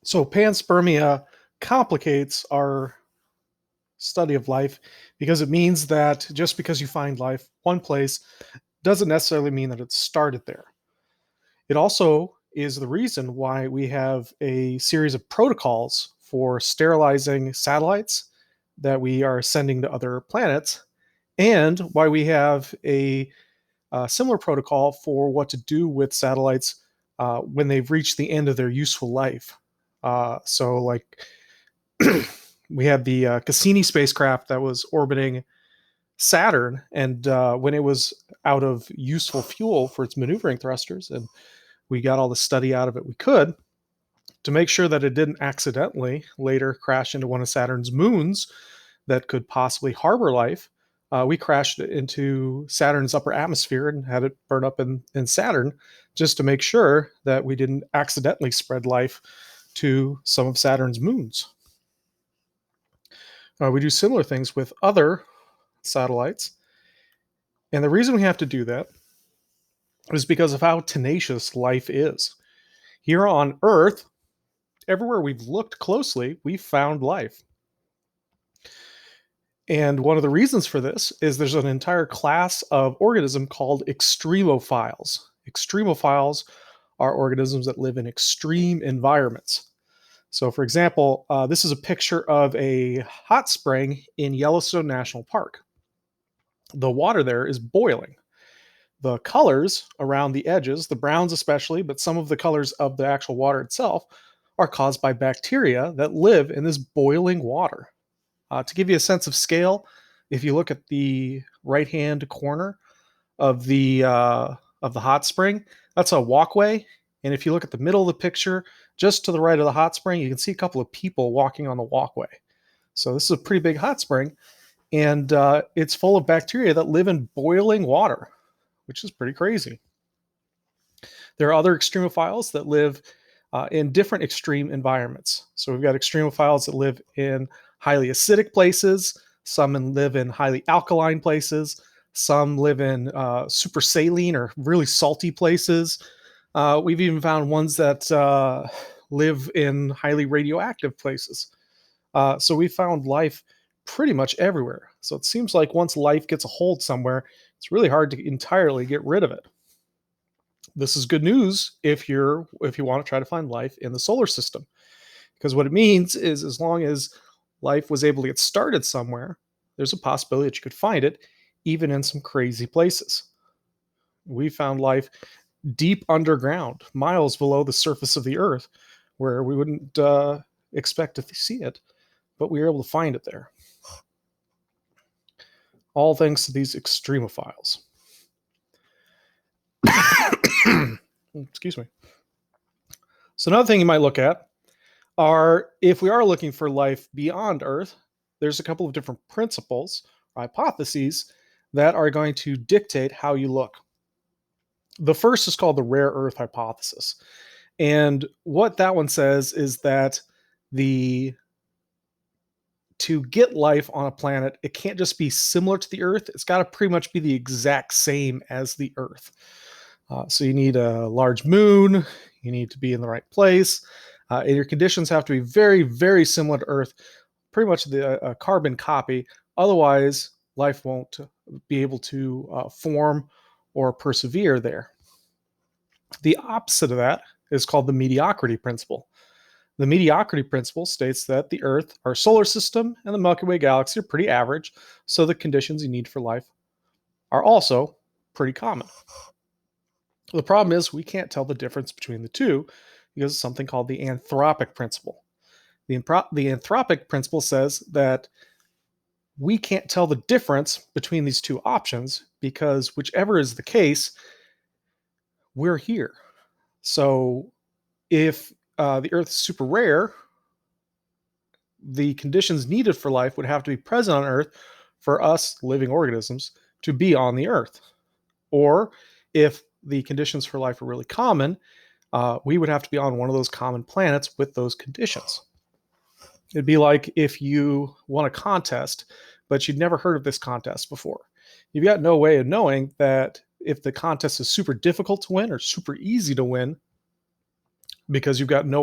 So panspermia complicates our study of life because it means that just because you find life one place doesn't necessarily mean that it started there. It also is the reason why we have a series of protocols for sterilizing satellites that we are sending to other planets, and why we have a similar protocol for what to do with satellites when they've reached the end of their useful life. Like we had the Cassini spacecraft that was orbiting Saturn, and when it was out of useful fuel for its maneuvering thrusters, and we got all the study out of it we could to make sure that it didn't accidentally later crash into one of Saturn's moons that could possibly harbor life. We crashed it into Saturn's upper atmosphere and had it burn up in Saturn just to make sure that we didn't accidentally spread life to some of Saturn's moons. We do similar things with other satellites. And the reason we have to do that is because of how tenacious life is. Here on Earth, everywhere we've looked closely, we've found life. And one of the reasons for this is there's an entire class of organism called extremophiles. Extremophiles are organisms that live in extreme environments. So, for example, this is a picture of a hot spring in Yellowstone National Park. The water there is boiling. The colors around the edges, the browns especially, but some of the colors of the actual water itself, are caused by bacteria that live in this boiling water. To give you a sense of scale, if you look at the right-hand corner of the hot spring, that's a walkway. And if you look at the middle of the picture, just to the right of the hot spring, you can see a couple of people walking on the walkway. So this is a pretty big hot spring, and it's full of bacteria that live in boiling water, which is pretty crazy. There are other extremophiles that live in different extreme environments. So we've got extremophiles that live in highly acidic places, some live in highly alkaline places, some live in super saline or really salty places. We've even found ones that live in highly radioactive places. So we found life pretty much everywhere. So it seems like once life gets a hold somewhere, it's really hard to entirely get rid of it. This is good news if you want to try to find life in the solar system, because what it means is as long as life was able to get started somewhere, there's a possibility that you could find it even in some crazy places. We found life deep underground, miles below the surface of the Earth, where we wouldn't expect to see it, but we were able to find it there. All thanks to these extremophiles. Excuse me. So another thing you might look at are, if we are looking for life beyond Earth, there's a couple of different principles, hypotheses, that are going to dictate how you look. The first is called the rare earth hypothesis. And what that one says is that to get life on a planet, it can't just be similar to the Earth. It's got to pretty much be the exact same as the Earth. So you need a large moon, you need to be in the right place, and your conditions have to be very, very similar to Earth, pretty much a carbon copy. Otherwise, life won't be able to form or persevere there. The opposite of that is called the mediocrity principle. The mediocrity principle states that the Earth, our solar system, and the Milky Way galaxy are pretty average, so the conditions you need for life are also pretty common. The problem is we can't tell the difference between the two because of something called the anthropic principle. The anthropic principle says that we can't tell the difference between these two options because whichever is the case, we're here. So if the Earth is super rare, the conditions needed for life would have to be present on Earth for us living organisms to be on the Earth. Or if the conditions for life are really common, we would have to be on one of those common planets with those conditions. It'd be like if you won a contest, but you'd never heard of this contest before. You've got no way of knowing that if the contest is super difficult to win or super easy to win because you've got no